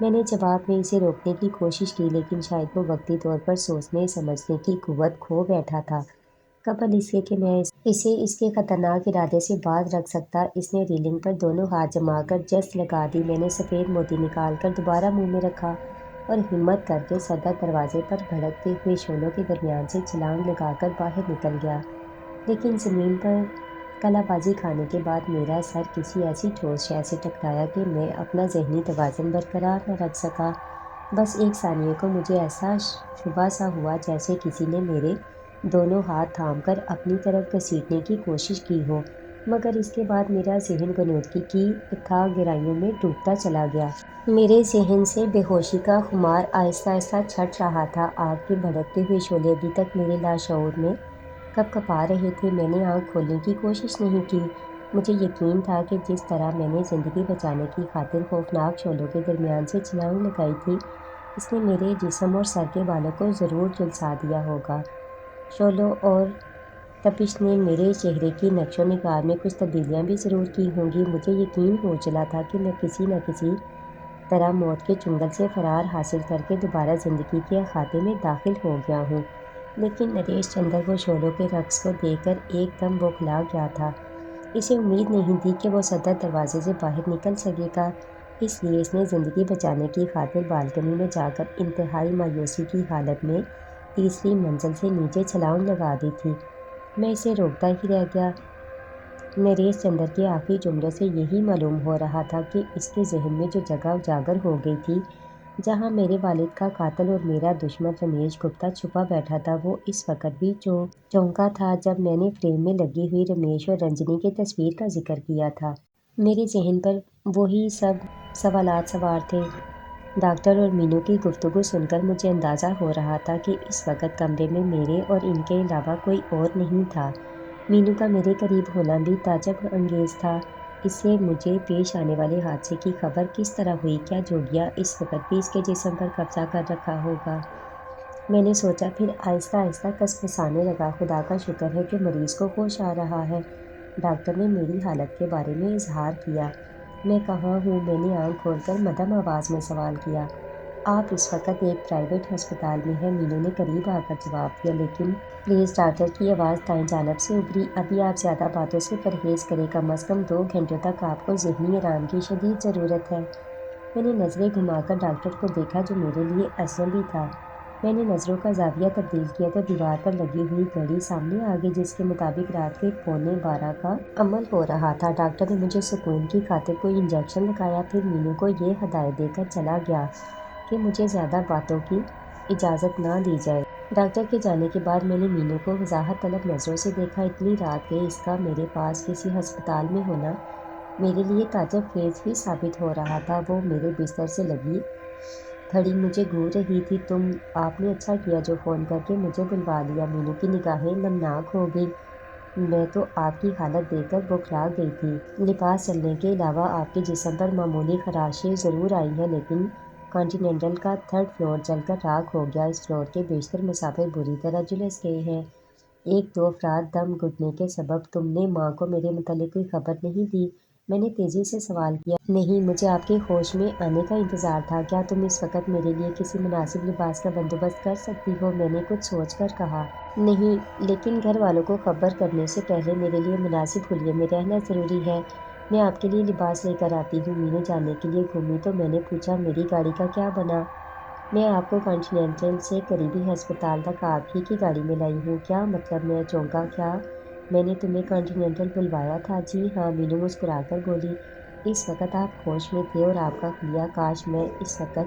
میں نے جواب میں اسے روکنے کی کوشش کی، لیکن شاید وہ وقتی طور پر سوچنے سمجھنے کی قوت کھو بیٹھا تھا۔ قبل اس کے میں اسے اس کے خطرناک ارادے سے باز رکھ سکتا، اس نے ریلنگ پر دونوں ہاتھ جما کر جست لگا دی۔ میں نے سفید موتی نکال کر دوبارہ منہ میں رکھا اور ہمت کر کے صدر دروازے پر بھڑکتے ہوئے شعلوں کے درمیان سے چھلانگ لگا کر باہر نکل گیا، لیکن زمین پر کلا بازی کھانے کے بعد میرا سر کسی ایسی ٹھوس شے سے ٹکرایا کہ میں اپنا ذہنی توازن برقرار نہ رکھ سکا۔ بس ایک ثانیے کو مجھے ایسا شبہ سا ہوا جیسے کسی نے میرے دونوں ہاتھ تھام کر اپنی طرف گھسیٹنے کی کوشش کی ہو، مگر اس کے بعد میرا ذہن غنودگی کی اتھاہ گہرائیوں میں ڈوبتا چلا گیا۔ میرے ذہن سے بے ہوشی کا خمار آہستہ آہستہ چھٹ رہا تھا۔ آگ کے بھڑکتے ہوئے شعلے ابھی تک میرے لاشعور میں کپکپا رہے تھے۔ میں نے آنکھ کھولنے کی کوشش نہیں کی۔ مجھے یقین تھا کہ جس طرح میں نے زندگی بچانے کی خاطر خوفناک شعلوں کے درمیان سے چھلانگ لگائی تھی، اس نے میرے جسم اور سر کے بالوں کو ضرور جھلسا دیا ہوگا۔ شعلوں اور تپش نے میرے چہرے کی نقش و نگار میں کچھ تبدیلیاں بھی ضرور کی ہوں گی۔ مجھے یقین ہو چلا تھا کہ میں کسی نہ کسی طرح موت کے چنگل سے فرار حاصل کر کے دوبارہ زندگی کے احاطے میں داخل ہو گیا ہوں، لیکن نریش چندر وہ شعلوں کے رقص کو دیکھ کر ایک دم بوکھلا گیا تھا۔ اسے امید نہیں تھی کہ وہ صدر دروازے سے باہر نکل سکے گا، اس لیے اس نے زندگی بچانے کی خاطر بالکنی میں جا کر انتہائی مایوسی کی حالت میں تیسری منزل سے نیچے چھلانگ لگا دی تھی۔ میں اسے روکتا ہی رہ گیا۔ نریش چندر کے آخری جملوں سے یہی معلوم ہو رہا تھا کہ اس کے ذہن میں جو جگہ اجاگر ہو گئی تھی، جہاں میرے والد کا قاتل اور میرا دشمن رمیش گپتا چھپا بیٹھا تھا، وہ اس وقت بھی چونکا تھا جب میں نے فریم میں لگی ہوئی رمیش اور رنجنی کی تصویر کا ذکر کیا تھا۔ میرے ذہن پر وہی سب سوالات سوار تھے۔ ڈاکٹر اور مینو کی گفتگو سن کر مجھے اندازہ ہو رہا تھا کہ اس وقت کمرے میں میرے اور ان کے علاوہ کوئی اور نہیں تھا۔ مینو کا میرے قریب ہونا بھی تعجب انگیز تھا۔ اس سے مجھے پیش آنے والے حادثے کی خبر کس طرح ہوئی؟ کیا جوگیا اس وقت بھی اس کے جسم پر قبضہ کر رکھا ہوگا؟ میں نے سوچا، پھر آہستہ آہستہ کسمسانے لگا۔ خدا کا شکر ہے کہ مریض کو ہوش آ رہا ہے۔ ڈاکٹر نے میری حالت کے بارے میں اظہار کیا۔ میں کہاں ہوں؟ میں نے آنکھ کھول کر مدھم آواز میں سوال کیا۔ آپ اس وقت ایک پرائیویٹ ہسپتال میں ہیں، مینو نے قریب آ کر جواب دیا۔ لیکن پلیز، ڈاکٹر کی آواز دائیں جانب سے ابھری، ابھی آپ زیادہ باتوں سے پرہیز کریں، کم از کم 2 گھنٹوں تک آپ کو ذہنی آرام کی شدید ضرورت ہے۔ میں نے نظریں گھما کر ڈاکٹر کو دیکھا جو میرے لیے اجنبی تھا۔ میں نے نظروں کا زاویہ تبدیل کیا تو دیوار پر لگی ہوئی گھڑی سامنے آ گئی جس کے مطابق رات کے 11:15 کا عمل ہو رہا تھا۔ ڈاکٹر نے مجھے سکون کی خاطر کوئی انجیکشن لگایا، پھر مینو کو یہ ہدایت دے کر چلا گیا کہ مجھے زیادہ باتوں کی اجازت نہ دی جائے۔ ڈاکٹر کے جانے کے بعد میں نے مینو کو وضاحت طلب نظروں سے دیکھا۔ اتنی رات کے اس کا میرے پاس کسی ہسپتال میں ہونا میرے لیے تعجب خیز ہی ثابت ہو رہا تھا۔ وہ میرے بستر سے لگی گھڑی مجھے گھور رہی تھی۔ آپ نے اچھا کیا جو فون کر کے مجھے بلوا لیا۔ مینو کی نگاہیں نمناک ہو گئی۔ میں تو آپ کی حالت دیکھ کر بوکھلا گئی تھی۔ لباس جلنے کے علاوہ آپ کے جسم پر معمولی خراشیں ضرور آئی ہیں، لیکن کانٹیننٹل کا 3rd فلور جل کر راکھ ہو گیا۔ اس فلور کے بیشتر مسافر بری طرح جھلس گئے ہیں۔ 1-2 افراد دم گھٹنے کے سبب۔ تم نے ماں کو میرے متعلق کوئی خبر نہیں دی؟ میں نے تیزی سے سوال کیا۔ نہیں، مجھے آپ کے ہوش میں آنے کا انتظار تھا۔ کیا تم اس وقت میرے لیے کسی مناسب لباس کا بندوبست کر سکتی ہو؟ میں نے کچھ سوچ کر کہا۔ نہیں، لیکن گھر والوں کو خبر کرنے سے پہلے میرے لیے مناسب حلیے میں رہنا ضروری ہے۔ میں آپ کے لیے لباس لے کر آتی ہوں۔ مینو جانے کے لیے گھومی تو میں نے پوچھا، میری گاڑی کا کیا بنا؟ میں آپ کو کانٹیننٹل سے قریبی ہسپتال تک آپ ہی کی گاڑی میں لائی ہوں۔ کیا مطلب؟ میں چونکا۔ کیا میں نے تمہیں کانٹیننٹل بلوایا تھا؟ جی ہاں، مینو مسکرا کر بولی۔ اس وقت آپ ہوش میں تھے اور آپ کا خلیہ۔ کاش میں اس وقت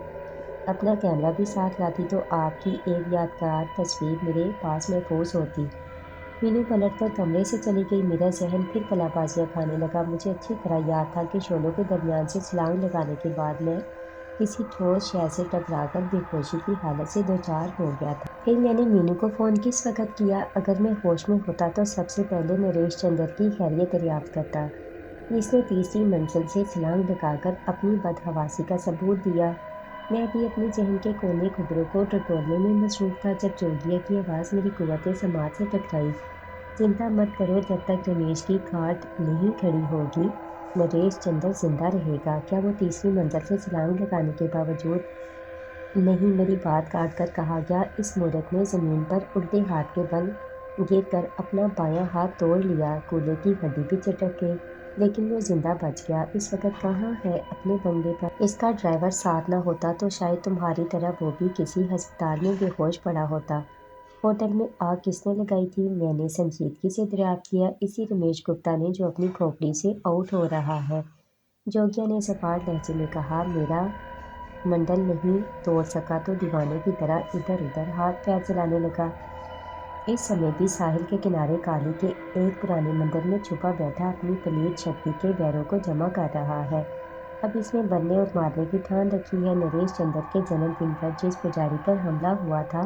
اپنا کیمرہ بھی ساتھ لاتی تو آپ کی ایک یادگار تصویر میرے پاس محفوظ ہوتی۔ مینو پلٹ کر کمرے سے چلی گئی۔ میرا ذہن پھر کلا بازیاں کھانے لگا۔ مجھے اچھی طرح یاد تھا کہ شعلوں کے درمیان سے چھلانگ لگانے کے بعد میں کسی ٹھوس شے سے ٹکرا کر بے ہوشی کی حالت سے دوچار ہو گیا تھا۔ پھر میں نے مینو کو فون کس وقت کیا؟ اگر میں ہوش میں ہوتا تو سب سے پہلے نریش چندر کی خیریت دریافت کرتا۔ اس نے تیسری منزل سے چھلانگ لگا کر اپنی بدحواسی کا ثبوت دیا۔ میں ابھی اپنے ذہن کے کونے خبروں کو ٹٹولنے میں مصروف تھا جب جوگیا کی آواز میری قوت سماعت سے ٹکرائی۔ چنتا مت کرو، جب تک رمیش کی کھاٹ نہیں کھڑی ہوگی نریش چندر زندہ رہے گا۔ کیا وہ تیسری منزل سے چھلانگ لگانے کے باوجود؟ نہیں، میری بات کاٹ کر کہا گیا۔ اس مورخ نے زمین پر الٹے ہاتھ کے بل گر کر اپنا بایاں ہاتھ توڑ لیا، کولے کی ہڈی بھی چٹک گئی، لیکن وہ زندہ بچ گیا۔ اس وقت کہاں ہے اپنے بنگلے پر؟ اس کا ڈرائیور ساتھ نہ ہوتا تو شاید تمہاری طرح وہ بھی کسی ہسپتال میں بے ہوش پڑا ہوتا۔ ہوٹل میں آگ کس نے لگائی تھی؟ میں نے سنجیدگی سے دریافت کیا۔ اسی رمیش گپتا نے جو اپنی کھوپڑی سے آؤٹ ہو رہا ہے، جوگیا نے سپاٹ لہجے میں کہا۔ میرا منڈل نہیں توڑ سکا تو دیوانوں کی طرح ادھر ادھر ہاتھ پیر چلانے لگا۔ اس سمے بھی ساحل کے کنارے کالی کے ایک پرانے مندر میں چھپا بیٹھا اپنی پلیت شکتی کے بیروں کو جمع کر رہا ہے۔ اب اس نے بننے اور مارنے کی ٹھان رکھی ہے۔ نریش چندر کے جنم دن پر جس پجاری پر حملہ ہوا تھا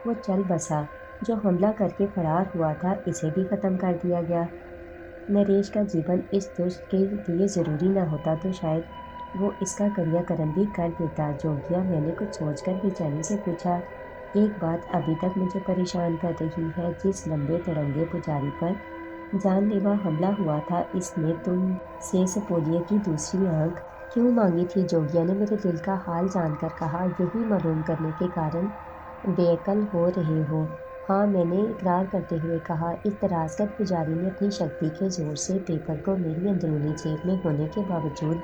وہ چل بسا، جو حملہ کر کے فرار ہوا تھا اسے بھی ختم کر دیا گیا۔ نریش کا جیون اس دشت کے لیے ضروری نہ ہوتا تو شاید وہ اس کا کریا کرم بھی کر دیتا۔ جوگیا، میں نے کچھ سوچ کر بے چینی سے پوچھا، ایک بات ابھی تک مجھے پریشان کر رہی ہے، جس لمبے تڑنگے پجاری پر جان لیوا حملہ ہوا تھا اس نے تم سے سپولیے کی دوسری آنکھ کیوں مانگی تھی؟ جوگیا نے میرے دل کا حال جان کر کہا، یہی معلوم کرنے کے کارن بے عقل ہو رہے ہو؟ ہاں، میں نے اقرار کرتے ہوئے کہا۔ اس درازگت پجاری نے اپنی شکتی کے زور سے پیپر کو میری اندرونی جیب میں ہونے کے باوجود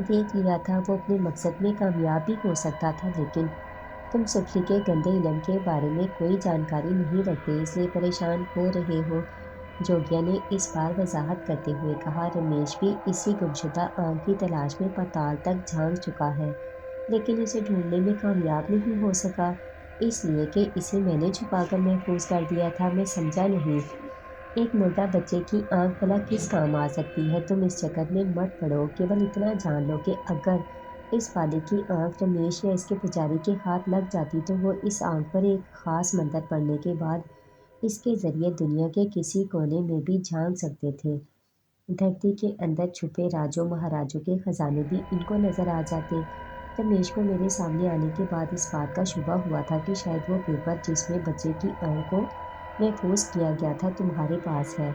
دیکھ لیا تھا۔ وہ اپنے مقصد میں کامیاب بھی ہو سکتا تھا، لیکن تم سفری کے گندے علم کے بارے میں کوئی جانکاری نہیں رکھتے، اس لیے پریشان ہو رہے ہو۔ جوگیا نے اس بار وضاحت کرتے ہوئے کہا، رمیش بھی اسی گمشدہ آنکھ کی تلاش میں پاتال تک جھانک چکا ہے، لیکن اسے ڈھونڈنے میں کامیاب نہیں ہو سکا، اس لیے کہ اسے میں نے چھپا کر محفوظ کر دیا تھا۔ میں سمجھا نہیں۔ ایک مردہ بچے کی آنکھ بھلا کس کام آ سکتی ہے؟ تم اس چکر میں مت پڑو، کیول اتنا جان لو کہ اگر اس بالغ کی آنکھ رمیش یا اس کے پجاری کے ہاتھ لگ جاتی تو وہ اس آنکھ پر ایک خاص منتر پڑنے کے بعد اس کے ذریعے دنیا کے کسی کونے میں بھی جھانک سکتے تھے۔ دھرتی کے اندر چھپے راجوں مہاراجوں کے خزانے بھی ان کو نظر آ جاتے۔ رمیش کو میرے سامنے آنے کے بعد اس بات کا شبہ ہوا تھا کہ شاید وہ پیپر جس میں بچے کی آنکھ کو محفوظ کیا گیا تھا تمہارے پاس ہے۔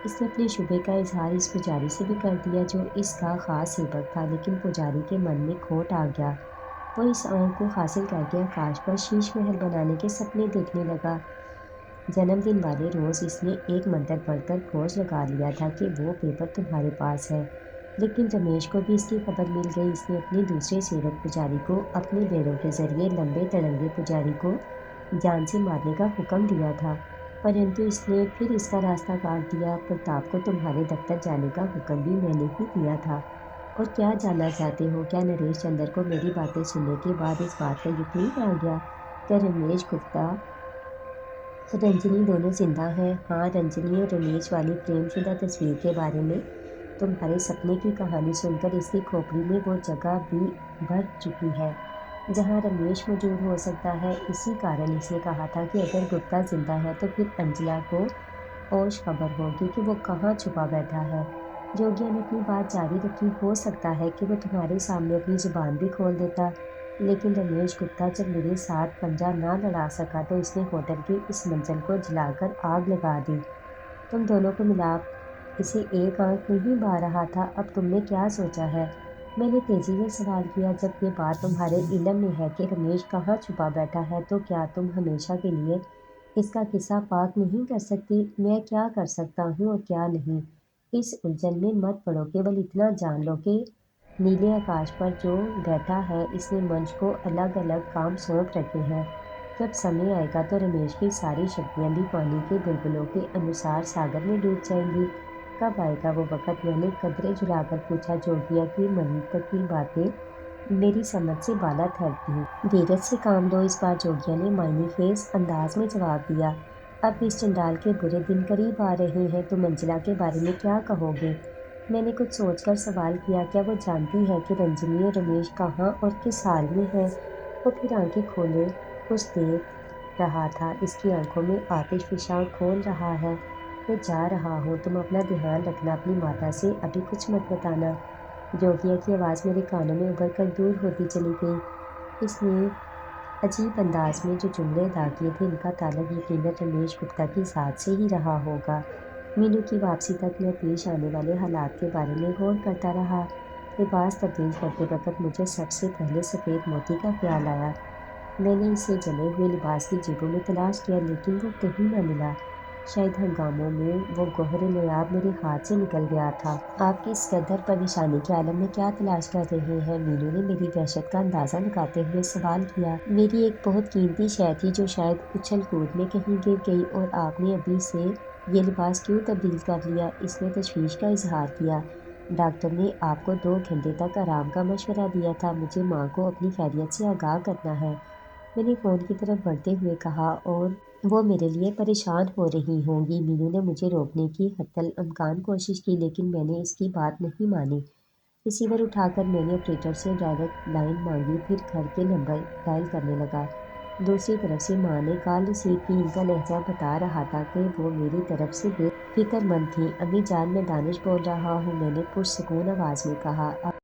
اس نے اپنے شبے کا اظہار اس پجاری سے بھی کر دیا جو اس کا خاص سیوک تھا، لیکن پجاری کے من میں کھوٹ آ گیا۔ وہ اس آنکھ کو حاصل کر کے آکاش پر شیش محل بنانے کے سپنے دیکھنے لگا۔ جنم دن والے روز اس نے ایک منتر پڑھ کر کھوج لگا لیا تھا کہ وہ پیپر تمہارے پاس ہے، لیکن رمیش کو بھی اس کی خبر مل گئی۔ اس نے اپنے دوسرے سیوک پجاری کو اپنے بیروں کے ذریعے لمبے تڑنگے پجاری کو جان سے مارنے کا حکم دیا تھا، پرنتو اس نے پھر اس کا راستہ کاٹ دیا۔ پرتاپ کو تمہارے دفتر جانے کا حکم بھی میں نے ہی دیا تھا۔ اور کیا جاننا چاہتے ہو؟ کیا نریش چندر کو میری باتیں سننے کے بعد اس بات کا یقین آ گیا کہ رمیش گپتا رنجنی دونوں زندہ ہیں؟ ہاں، رنجنی اور رمیش والی فریم شدہ تصویر کے بارے میں تمہارے سپنے کی کہانی سن کر اس کی کھوپڑی میں وہ جگہ بھی بھر چکی ہے جہاں رمیش موجود ہو سکتا ہے۔ اسی کارن اس نے کہا تھا کہ اگر گپتا زندہ ہے تو پھر انجلا کو اوش خبر ہوگی کہ وہ کہاں چھپا بیٹھا ہے۔ جوگیا نے اپنی بات جاری رکھی، ہو سکتا ہے کہ وہ تمہارے سامنے اپنی زبان بھی کھول دیتا، لیکن رمیش گپتا جب میرے ساتھ پنجہ نہ لڑا سکا تو اس نے ہوٹل کی اس منزل کو جلا کر آگ لگا دی۔ تم دونوں کو ملا اسے ایک آنکھ نہیں بھا رہا تھا، اب تم نے کیا سوچا ہے؟ میں نے تیزی سے سوال کیا، جب یہ بات تمہارے علم میں ہے کہ رمیش کہاں چھپا بیٹھا ہے تو کیا تم ہمیشہ کے لیے اس کا قصہ پاک نہیں کر سکتی؟ میں کیا کر سکتا ہوں اور کیا نہیں، اس الجھن میں مت پڑو، کیول اتنا جان لو کہ نیلے آکاش پر جو بیٹھا ہے اس نے منش کو الگ الگ کام سونپ رکھے ہیں۔ جب سمے آئے گا تو رمیش کی ساری شکتیاں بھی پانی کے بلبلوں کے انوسار ساگر میں ڈوب جائیں گی۔ کب آئے گا وہ وقت؟ میں نے قدرے جھلا کر پوچھا۔ جوگیا کی منطقی باتیں میری سمجھ سے بالا تر تھیں۔ غیرت سے کام لو، اس بار جوگیا نے معنی خیز انداز میں جواب دیا۔ اب اس چنڈال کے برے دن قریب آ رہے ہیں، تم انجلا کے بارے میں کیا کہو گے؟ میں نے کچھ سوچ کر سوال کیا، کیا وہ جانتی ہے کہ رنجنی اور رمیش کہاں اور کس حال میں ہیں؟ وہ پھر آنکھیں کھولے کچھ دیکھ رہا تھا، اس کی آنکھوں میں آتش فشاں کھول رہا ہے۔ میں جا رہا ہوں، تم اپنا دھیان رکھنا، اپنی ماتا سے ابھی کچھ مت بتانا۔ جوگیا کی آواز میرے کانوں میں ابھر کر دور ہوتی چلی گئی۔ اس نے عجیب انداز میں جو جملے ادا کیے تھے ان کا تعلق یقیناً رمیش گپتا کی ذات سے ہی رہا ہوگا۔ مینو کی واپسی تک میں پیش آنے والے حالات کے بارے میں غور کرتا رہا۔ لباس تبدیل کرتے وقت مجھے سب سے پہلے سفید موتی کا خیال آیا۔ میں نے اسے جلے ہوئے لباس کی جیبوں میں تلاش کیا لیکن وہ کہیں نہ ملا۔ شاید ہنگاموں میں وہ گوہر نیاب میرے ہاتھ سے نکل گیا تھا۔ آپ کی اس قدر پریشانی کے عالم میں کیا تلاش کر رہے ہیں؟ مینو نے میری دہشت کا اندازہ لگاتے ہوئے سوال کیا۔ میری ایک بہت قیمتی شے تھی جو شاید اچھل کود میں کہیں گر گئی، اور آپ نے ابھی سے یہ لباس کیوں تبدیل کر لیا؟ اس نے تشویش کا اظہار کیا۔ ڈاکٹر نے آپ کو 2 گھنٹے تک آرام کا مشورہ دیا تھا۔ مجھے ماں کو اپنی خیریت سے آگاہ کرنا ہے، میں نے فون کی طرف بڑھتے ہوئے کہا، اور وہ میرے لیے پریشان ہو رہی ہوں گی۔ مینو نے مجھے روکنے کی حتی الامکان کوشش کی، لیکن میں نے اس کی بات نہیں مانی۔ ریسیور اٹھا کر میں نے آپریٹر سے ڈائریکٹ لائن مانگی، پھر گھر کے نمبر ڈائل کرنے لگا۔ دوسری طرف سے ماں نے کال ریسیو کی۔ ان کا لہجہ بتا رہا تھا کہ وہ میری طرف سے بے فکر مند تھیں۔ امی جان، میں دانش بول رہا ہوں، میں نے پرسکون آواز میں کہا۔